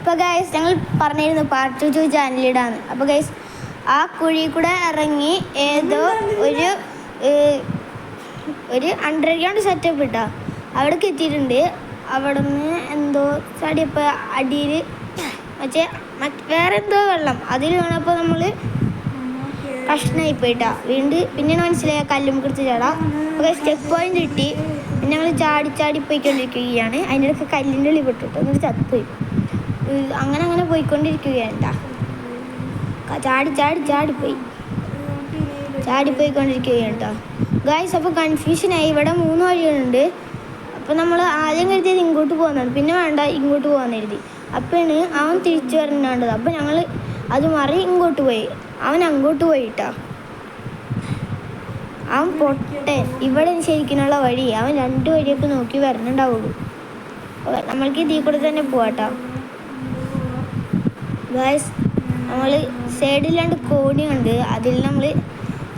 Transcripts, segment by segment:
അപ്പോൾ ഗൈസ് ഞങ്ങൾ പറഞ്ഞിരുന്നു പാർട്ട് 2 ചാനലിടാന്ന്. അപ്പോൾ ഗൈസ് ആ കുഴി കൂടെ ഇറങ്ങി ഏതോ ഒരു അണ്ടർഗ്രൗണ്ട് സെറ്റപ്പ് ഇട്ടാ അവിടേക്ക് എത്തിയിട്ടുണ്ട്. അവിടെ നിന്ന് എന്തോ ചടിയപ്പോൾ അടിയിൽ വേറെ എന്തോ വെള്ളം അതിൽ വീണപ്പോൾ നമ്മൾ കഷ്ണമായി പോയിട്ടാ. പിന്നെയാണ് മനസ്സിലായ കല്ലും കുറിച്ച് ചാടാം. അപ്പോൾ ചെക്ക് പോയിന്റ് കിട്ടി. പിന്നെ ഞങ്ങൾ ചാടി പോയിക്കൊണ്ടിരിക്കുകയാണ്. അതിൻ്റെ ഇടയ്ക്ക് കല്ലിൻ്റെ ഉള്ളിൽ പെട്ടിട്ട് എന്നിട്ട് ചത്തുപോയി. അങ്ങനെ പോയിക്കൊണ്ടിരിക്കുകയാണ് ചാടിപ്പോയിക്കൊണ്ടിരിക്കുകയാണ് കേട്ടോ ഗായ്സ്. അപ്പോൾ കൺഫ്യൂഷനായി. ഇവിടെ 3 വഴികളുണ്ട്. അപ്പോൾ നമ്മൾ ആദ്യം കരുതിയത് ഇങ്ങോട്ട് പോകുന്നതാണ്, പിന്നെ വേണ്ട ഇങ്ങോട്ട് പോകാൻ കരുതി. അപ്പോഴാണ് അവൻ തിരിച്ചു വരേണ്ടത്. അപ്പോൾ ഞങ്ങൾ അത് മാറി ഇങ്ങോട്ട് പോയി. അവൻ അങ്ങോട്ട് പോയിട്ടാ. അവൻ പൊട്ടെ. ഇവിടെ ശരിക്കുള്ള വഴി അവൻ 2 വഴിയൊക്കെ നോക്കി വരണുണ്ടാവുള്ളൂ. നമ്മൾക്ക് ഇതിൽ കൂടെ തന്നെ പോവാട്ടോ ഗായ്സ്. നമ്മൾ സൈഡിൽ 2 കോണി ഉണ്ട്. അതിൽ നമ്മൾ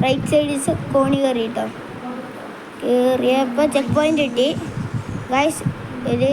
റൈറ്റ് സൈഡിൽ കോണി കയറി കേട്ടോ. കയറിയപ്പോൾ ചെക്ക് പോയിന്റ് കിട്ടി ഗായ്സ്. ഒരു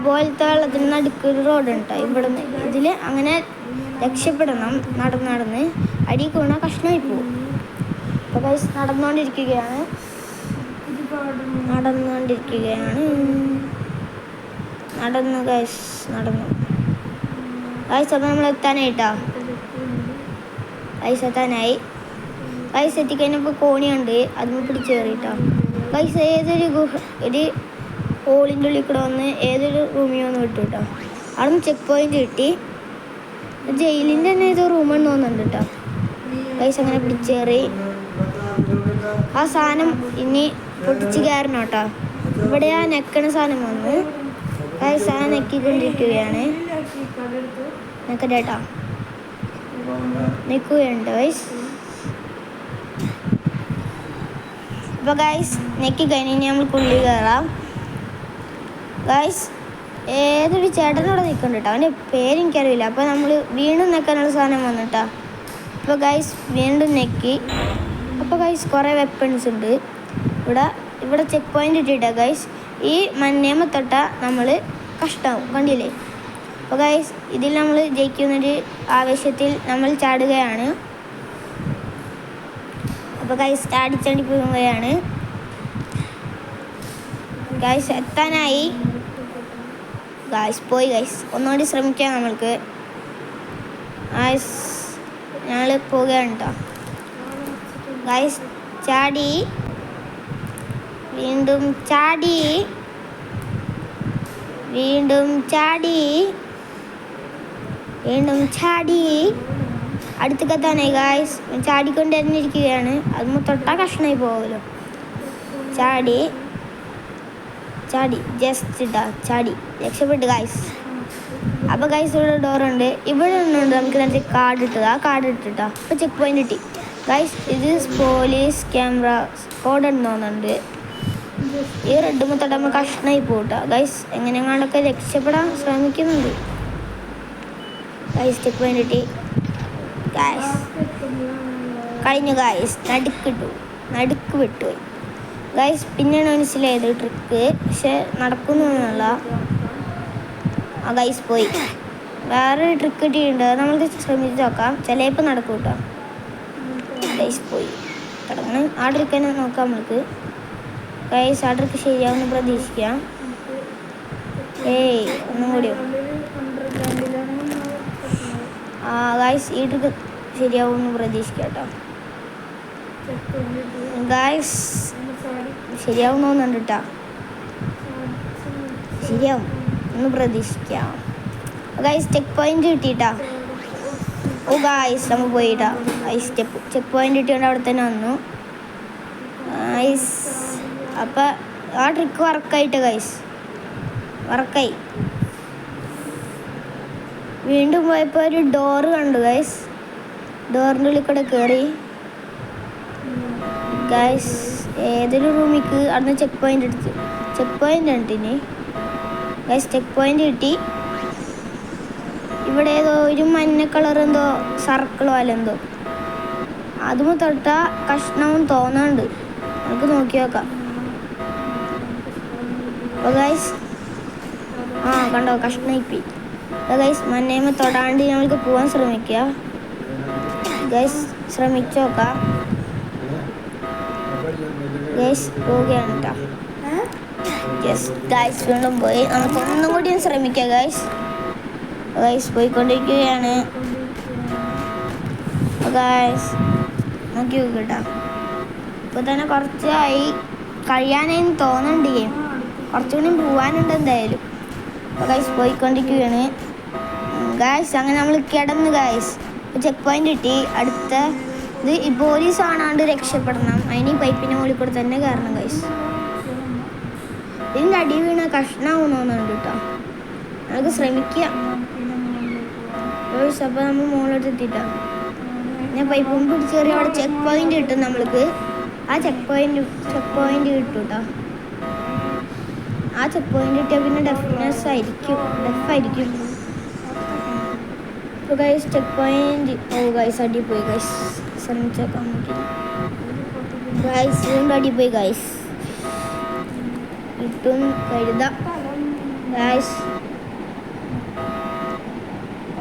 പോലത്തെ വെള്ളത്തിന് നടുക്കൊരു റോഡ് കേട്ടോ. ഇവിടെ നിന്ന് ഇതിൽ അങ്ങനെ രക്ഷപ്പെടണം. നടന്ന് അടി വീണാൽ കഷ്ണമായി പോകും. അപ്പോൾ ഗായ്സ് നടന്നുകൊണ്ടിരിക്കുകയാണ് നടന്നു ഗായ്സ്. അപ്പോൾ നമ്മൾ എത്താനായിട്ടാ എത്താനായി. ഗായ്സ് എത്തിക്കഴിഞ്ഞപ്പോൾ കോണിയുണ്ട്. അതിന് പിടിച്ച് കയറിയിട്ടാ ഗായ്സ്. ഒരു ഹോളിൻ്റെ ഉള്ളിൽ കൂടെ വന്ന് ഏതൊരു റൂമിൽ വന്ന് വിട്ടു കേട്ടോ. അവിടെ നിന്ന് ചെക്ക് പോയിന്റ് കിട്ടി. ജയിലിൻ്റെ തന്നെ ഏതോ റൂമെന്ന് തോന്നുന്നുണ്ട് കേട്ടോ ഗായ്സ്. അങ്ങനെ പിടിച്ച് കയറി. ആ സാധനം ഇനി പൊട്ടിച്ച് കയറണം കേട്ടോ. ഇവിടെ ആ നെക്കണ സാധനം വന്ന് ഗായ്സ് ആ നെക്കിക്കൊണ്ടിരിക്കുകയാണ്. കേട്ടോ നിൽക്കുകയുണ്ട് ഗായ്സ്. അപ്പോൾ ഗായ്സ് നെക്കി കഴിഞ്ഞ് നമ്മൾ പുള്ളി കയറാം ഗായ്സ്. ഏതൊരു ചേട്ടനോടെ നിൽക്കുന്നുണ്ട് കേട്ടോ. അവൻ്റെ പേരെനിക്കറിയില്ല. അപ്പോൾ നമ്മൾ വീണ്ടും നെക്കാനുള്ള സാധനം വന്നിട്ടാ. അപ്പോൾ ഗായ്സ് വീണ്ടും നെക്കി. അപ്പോൾ ഗായ്സ് കുറേ വെപ്പൺസ് ഉണ്ട് ഇവിടെ ചെക്ക് പോയിന്റ് ഇട്ടിട്ടാ ഗായ്സ്. ഈ മഞ്ഞേമ തൊട്ട നമ്മൾ കഷ്ടാവും കണ്ടില്ലേ. അപ്പോൾ ഗായ്സ് ഇതിൽ നമ്മൾ ജയിക്കുന്നൊരു ആവേശത്തിൽ നമ്മൾ ചാടുകയാണ്. അപ്പോൾ ഗായ്സ് ചാടി പോവുകയാണ് ഗായ്സ്. എത്താനായി ഗായ്സ്. പോയി ഗായ്സ്. ഒന്നുകൂടി ശ്രമിക്കാം നമ്മൾക്ക് ഗായ്സ്. ഞങ്ങൾ പോവുകയാണ് കേട്ടോ ഗായ്സ്. ചാടി വീണ്ടും ചാടി അടുത്തേക്കെത്താനായി ഗായ്സ്. ചാടിക്കൊണ്ട് എറിഞ്ഞിരിക്കുകയാണ്. അത് തൊട്ടാ കഷ്ണമായി പോകുമല്ലോ. ചാടി ചാടി രക്ഷപ്പെട്ട് ഗായ്സ്. അപ്പോൾ ഗായ്സ് ഇവിടെ ഡോറുണ്ട്. ഇവിടെ ഒന്നുണ്ട് നമുക്ക് നേരത്തെ കാർഡ് ഇട്ടത്. ആ കാർഡ് ഇട്ടിട്ടാ. അപ്പോൾ ചെക്ക് പോയിന്റ് കിട്ടി ഗായ്സ്. ഇത് പോലീസ് ക്യാമറ കോഡെന്ന് തോന്നുന്നുണ്ട്. ഈ റെഡ് തൊട്ട് നമ്മൾ കഷ്ണമായി പോകട്ടോ ഗായ്സ്. എങ്ങനെയാണ്ടൊക്കെ രക്ഷപ്പെടാൻ ശ്രമിക്കുന്നുണ്ട് ഗായ്സ്. ചെക്ക് പോയിന്റ് കിട്ടി ഗായ്സ്. കഴിഞ്ഞു ഗായ്സ്. നടുക്ക് വിട്ടുപോയി ഗായ്സ്. പിന്നെയാണ് മനസ്സിലായത് ട്രിക്ക്. പക്ഷെ നടക്കുന്നൊന്നുമല്ല ആ ഗായ്സ്. പോയി. വേറൊരു ട്രിക്ക് കിട്ടിയിട്ടുണ്ട്. അത് നമുക്ക് ശ്രമിച്ച് നോക്കാം. ചിലപ്പോൾ നടക്കും കേട്ടോ ഗായ്സ്. പോയി തുടങ്ങി. ആ ട്രിക്ക് തന്നെ നോക്കാം നമുക്ക് ഗായ്സ്. ആ ട്രിക്ക് ശരിയാവുമെന്ന് പ്രതീക്ഷിക്കാം. ഒന്നും കൂടിയോ ഗായ്സ്. ഈ ട്രിക്ക് ശരിയാവുമെന്ന് പ്രതീക്ഷിക്കാം കേട്ടോ ഗായ്സ്. ശരിയാവുമെന്ന് തോന്നുന്നുണ്ട് കേട്ടോ. ശരിയാവും ഒന്ന് പ്രതീക്ഷിക്കാം ഗായ്സ്. ചെക്ക് പോയിന്റ് കിട്ടിയിട്ടാ. ഓ ഗായ്സ് നമ്മൾ പോയിട്ടാ ഗായ്സ്. ചെക്ക് പോയിന്റ് കിട്ടിയോണ്ട് അവിടെ തന്നെ വന്നു ഗായ്സ്. അപ്പം ആ ട്രിക്ക് വർക്കായിട്ട് ഗായ്സ്. വർക്കായി. വീണ്ടും പോയപ്പോൾ ഒരു ഡോറ് കണ്ടു ഗായ്സ്. ഡോറിൻ്റെ ഉള്ളിൽ കൂടെ കയറി ഗായ്സ്. ഏതൊരു റൂമിക്ക് അവിടുന്ന് ചെക്ക് പോയിന്റ് ഉണ്ടിനി ഗായ്സ്. ചെക്ക് പോയിന്റ് കിട്ടി. ഇവിടെ ഏതോ ഒരു മഞ്ഞ കളർ എന്തോ സർക്കിളോ അല്ലെന്തോ അതും തൊട്ട കഷ്ണവും തോന്നുന്നുണ്ട്. നമുക്ക് നോക്കി നോക്കാം. അപ്പോൾ ഗായ്സ് ആ കണ്ടോ കഷ്ണയിപ്പി. ഗൈസ് മണ്ണേമ തൊടാണ്ട് നമ്മൾക്ക് പോകാൻ ശ്രമിക്കുക. ഗൈസ് ശ്രമിച്ചു നോക്കാം. ഗൈസ് പോവുകയാണ് കേട്ടോ. യെസ് ഗൈസ് വീണ്ടും പോയി. നമുക്ക് ഒന്നും കൂടി ശ്രമിക്കാം ഗൈസ്. ഗൈസ് പോയിക്കൊണ്ടിരിക്കുകയാണ് ഗൈസ്. നോക്കി കേട്ടോ. ഇപ്പോൾ തന്നെ കുറച്ചായി കഴിയാനായി തോന്നുന്നുണ്ട് ഗെയിം. കുറച്ചുകൂടി പോകാനുണ്ട് എന്തായാലും. അപ്പോൾ ഗൈസ് പോയിക്കൊണ്ടിരിക്കുകയാണ് ഗൈസ്. അങ്ങനെ നമ്മൾ കിടന്ന് ഗൈസ് ചെക്ക് പോയിന്റ് കിട്ടി. അടുത്ത ഇത് ഈ പോലീസ് കാണാണ്ട് രക്ഷപ്പെടണം. അതിന് ഈ പൈപ്പിൻ്റെ മുകളിൽ കൂടെ തന്നെ കയറണം ഗൈസ്. ഇതിൻ്റെ അടി വീണ കഷ്ണമാവുന്നുണ്ട് കേട്ടോ. നമുക്ക് ശ്രമിക്കാം ഗൈസ്. അപ്പോൾ നമ്മൾ മുകളിലോട്ട് എത്തിയിട്ടാണ് ഞാൻ പൈപ്പും പിടിച്ച് കയറി. അവിടെ ചെക്ക് പോയിന്റ് കിട്ടും നമ്മൾക്ക്. ആ ചെക്ക് പോയിന്റ് കിട്ടും കേട്ടോ. ആ ചെക്ക് പോയിന്റ് കിട്ടിയാൽ പിന്നെ ഡെഫായിരിക്കും. ഇപ്പോൾ ഗൈസ് ചെക്ക് പോയിന്റ്. ഓ ഗൈസ് അടിപോയി ഗൈസ്. ശ്രമിച്ചേക്കാൻ നോക്കി ഗൈസ്. വീണ്ടും അടിപോയി ഗൈസ്. കിട്ടും കരുതാം ഗൈസ്.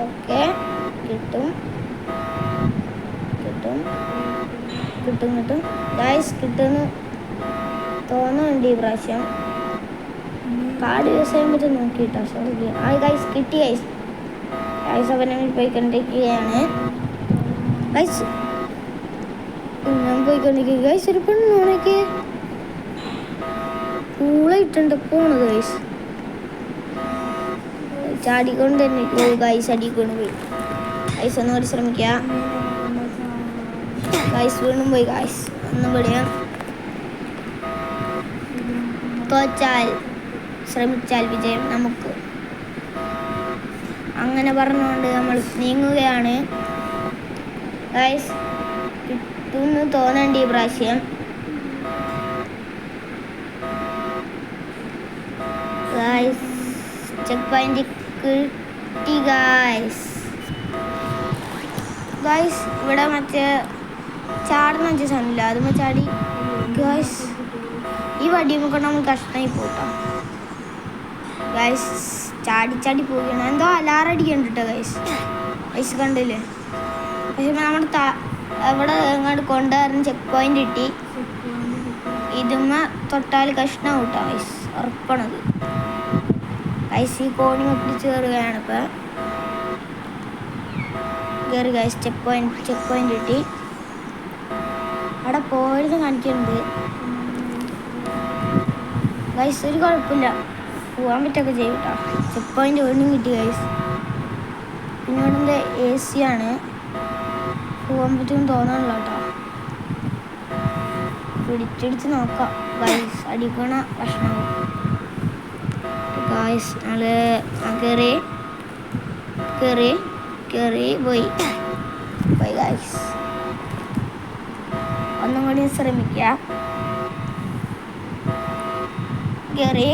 ഓക്കെ കിട്ടും ഗൈസ്. കിട്ടുമെന്ന് തോന്നുന്നുണ്ട് ഈ പ്രാവശ്യം. കാർഡ് യൂസ് ചെയ്യാൻ പറ്റും നോക്കിയിട്ടോ. ആ ഗൈസ് കിട്ടി ഗൈസ്. ഗൈസ് അവൻ പോയിക്കൊണ്ടിരിക്കുകയാണ് ഗൈസ്. ഞാൻ പോയിക്കൊണ്ടിരിക്കുക ഗൈസ്. ഒരു പെണ്ണോണൊക്കെ കൂളായിട്ടുണ്ട് പോണത് ഗൈസ്. ചാടിക്കൊണ്ട് തന്നെ ഗൈസ്. അടിക്കൊണ്ട് പോയി ഗൈസ്. ഒന്നുകൂടി ശ്രമിക്കുക ഗൈസ്. വീണ്ടും പോയി ഗൈസ്. ഒന്നും പറയാം. തോറ്റാൽ ശ്രമിച്ചാൽ വിജയം നമുക്ക്. അങ്ങനെ പറഞ്ഞുകൊണ്ട് നമ്മൾ നീങ്ങുകയാണ് ഗൈസ്. കിട്ടുമെന്ന് തോന്നണ്ട ഈ പ്രാവശ്യം. ഗൈസ് ചെക്ക് പോയിന്റ് കിട്ടി ഗൈസ്. ഗൈസ് ഇവിടെ മറ്റേ ചാടുന്ന സാധനമില്ല, അതുമ്പോൾ ചാടി ഗൈസ്. ഈ വടിയുമ്പോൾ കൊണ്ട് നമ്മൾ കഷ്ണമായി പോട്ടോ ഗൈസ്. ചാടി പോവുകയാണ്. എന്തോ അലാറം അടിക്കുന്നുണ്ട് കേട്ടോ ഗൈസ്. ഗൈസ് കണ്ടില്ലേ. പക്ഷെ നമ്മൾ എവിടെ എങ്ങോട്ട് കൊണ്ടുവരുന്ന ചെക്ക് പോയിന്റ് കിട്ടി. ഇതുമ്മ തൊട്ടാൽ കഷ്ണം കൂട്ടാം ഗൈസ്. ഉറപ്പണത് ഗൈസ്. ഈ കോണി പിടിച്ച് കയറുകയാണ് ഇപ്പം. കയറി ഗൈസ്. ചെക്ക് പോയിന്റ് കിട്ടി. അവിടെ പോയത് കാണിക്കുന്നുണ്ട് ഗൈസ്. ഒരു കുഴപ്പമില്ല, പോകാൻ പറ്റൊക്കെ ചെയ്യും കേട്ടോ. ചെക്ക് പോയിന്റ് വീണ്ടും കിട്ടി ഗൈസ്. പിന്നെ ഇവിടെ AC ആണ്. പോകാൻ പറ്റുമെന്ന് തോന്നണല്ലോ കേട്ടോ. പിടിച്ചിടിച്ച് നോക്കാം ഗൈസ്. അടിക്കണ ഭക്ഷണം ഗൈസ്. കയറി പോയി ഗൈസ്. ഒന്നും കൂടി ശ്രമിക്കുക. കയറി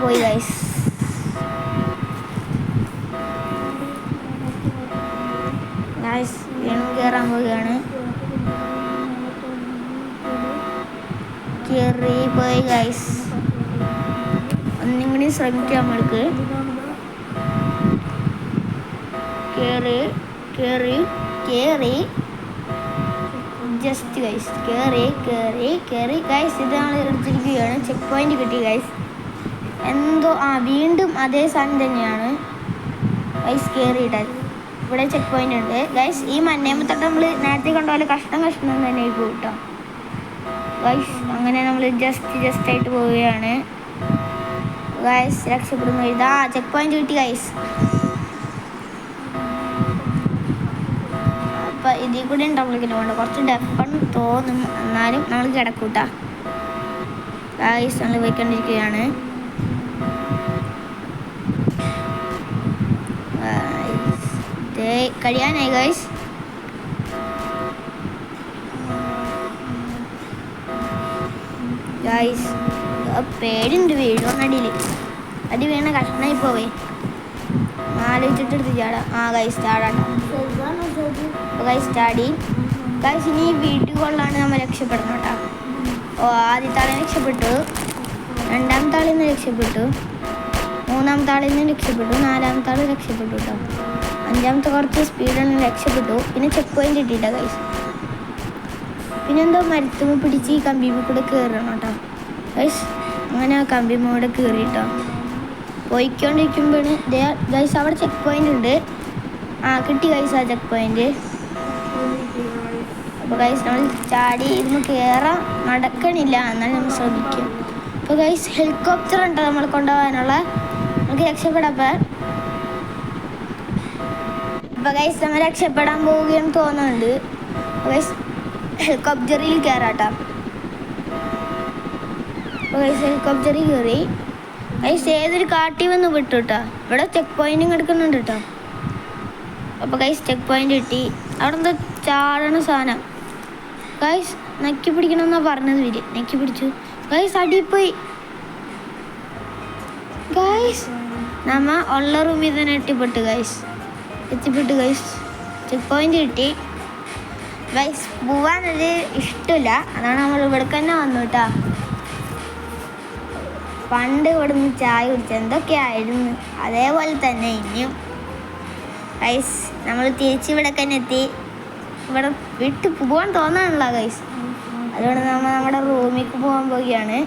പോയി ഗൈസ്. ഗൈസ് വീണ്ടും കയറാൻ പോവുകയാണ്. കയറി പോയി ഗൈസ്. ഒന്നും കൂടി ശ്രമിക്കാം നമ്മൾക്ക്. കയറി ജസ്റ്റ് ഗൈസ്. കയറി ഗൈസ്. ഇത് നമ്മൾ എടുത്തിരിക്കുകയാണ്. ചെക്ക് പോയിന്റ് കിട്ടി ഗൈസ്. എന്തോ വീണ്ടും അതേ സാധനം തന്നെയാണ് ഗൈസ്. കയറിയിട്ടാൽ ഇവിടെ ചെക്ക് പോയിന്റ് ഉണ്ട് ഗൈസ്. ഈ മണ്ണേമത്തൊട്ട് നമ്മൾ നേരത്തെ കണ്ടപോലെ കഷ്ണം തന്നെ ആയി പോകും കേട്ടോ ഗൈസ്. അങ്ങനെ നമ്മൾ ജസ്റ്റ് ആയിട്ട് പോവുകയാണ് ഗൈസ്. രക്ഷപ്പെടുന്നു. ഇതാ ചെക്ക് പോയിന്റ് കിട്ടി ഗൈസ്. അപ്പം ഇതിൽ കൂടെ ഉണ്ടാവുമ്പോഴേക്കും വേണ്ട കുറച്ച് ഡെഫെന്ന് തോന്നും. എന്നാലും നമ്മൾ കിടക്കൂട്ടാ ഗൈസ്. നമ്മൾ പോയിക്കൊണ്ടിരിക്കുകയാണ്. കഴിയാനായി ഗൈസ്. ഗൈസ് പേടിയുണ്ട് വീഴുന്നടിയിൽ. അടി വീണ കഷ്ണമായി പോവേ. ആലോചിച്ചിട്ട് എടുത്ത് ചാടാം. ഗൈസ് ചാടാട്ടോ ഗൈസ്. ചാടി ഗൈസ്. ഇനി വീഡിയോകളിലാണ് നമ്മൾ രക്ഷപ്പെടുന്നത് കേട്ടോ. ആദ്യത്തെ ആളെ രക്ഷപ്പെട്ടു രണ്ടാമത്തെ ആളിൽ നിന്ന് രക്ഷപ്പെട്ടു, മൂന്നാമത്തെ ആളിൽ നിന്ന് രക്ഷപ്പെട്ടു, നാലാമത്തെ ആൾ രക്ഷപ്പെട്ടു കേട്ടോ. അഞ്ചാമത്തെ കുറച്ച് സ്പീഡാണ് രക്ഷപ്പെട്ടു. പിന്നെ ചെക്ക് പോയിന്റ് കിട്ടിയിട്ടാ ഗൈസ്. പിന്നെന്തോ മരത്തുമ്മ പിടിച്ച് ഈ കമ്പിമ്മ കൂടെ കയറണം കേട്ടോ ഗൈസ്. അങ്ങനെ ആ കമ്പിമ്മ കൂടെ കയറിയിട്ടോ പോയിക്കൊണ്ടിരിക്കുമ്പോഴാണ് ഗൈസ് അവിടെ ചെക്ക് പോയിന്റ് ഉണ്ട്. കിട്ടി ഗൈസ് ആ ചെക്ക് പോയിന്റ്. അപ്പോൾ ഗൈസ് നമ്മൾ ചാടി ഇതിന് കയറാൻ നടക്കണില്ല, എന്നാലും നമ്മൾ ശ്രമിക്കും. അപ്പോൾ ഗൈസ് ഹെലികോപ്റ്റർ ഉണ്ടോ നമ്മൾ കൊണ്ടുപോകാനുള്ള, നമുക്ക് രക്ഷപ്പെടാൻ. അപ്പോൾ ഗൈസ് നമ്മൾ രക്ഷപ്പെടാൻ പോവുകയെന്ന് തോന്നുന്നുണ്ട്. ഗൈസ് ഹെലികോപ്റ്ററിൽ കയറാട്ടോ. അപ്പോൾ ഗൈസ് ഹെലികോപ്റ്ററിൽ കയറി. ഗൈസ് ഏതൊരു കാട്ടി വന്ന് വിട്ടു കേട്ടോ. ഇവിടെ ചെക്ക് പോയിന്റും കിടക്കുന്നുണ്ട് കേട്ടോ. അപ്പോൾ ഗൈസ് ചെക്ക് പോയിന്റ് കിട്ടി. അവിടെ എന്താ ചാടണ സാധനം ഗൈസ്, നക്കി പിടിക്കണമെന്നാണ് പറഞ്ഞത്. നക്കി പിടിച്ചു ഗൈസ്, അടിപ്പോയി ഗൈസ്. നമ്മ ഉള്ള റൂമിൽ തന്നെ എത്തിപ്പെട്ടു ഗൈസ്. ചെക്ക് പോയിന്റ് കിട്ടി ഗൈസ്. പോവാനൊരു ഇഷ്ടമില്ല, അതാണ് നമ്മൾ ഇവിടെ തന്നെ വന്നു കേട്ടോ. പണ്ട് ഇവിടെ നിന്ന് ചായ കുടിച്ചത് എന്തൊക്കെയായിരുന്നു, അതേപോലെ തന്നെ ഇനിയും ഗൈസ്. നമ്മൾ തിരിച്ചിവിടെ തന്നെ എത്തി. ഇവിടെ വിട്ട് പോകാൻ തോന്നാനുള്ള ഗൈസ്. അതുകൊണ്ട് നമ്മൾ നമ്മുടെ റൂമിലേക്ക് പോകാൻ പോവുകയാണ്.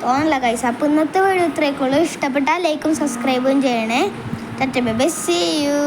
തോന്നില്ല ഗൈസ്. അപ്പോൾ ഇന്നത്തെ വീഡിയോ ഇത്രയൊക്കെ ഉള്ളൂ. ഇഷ്ടപ്പെട്ടാൽ ലൈക്കും സബ്സ്ക്രൈബും ചെയ്യണേ. Bye, see U.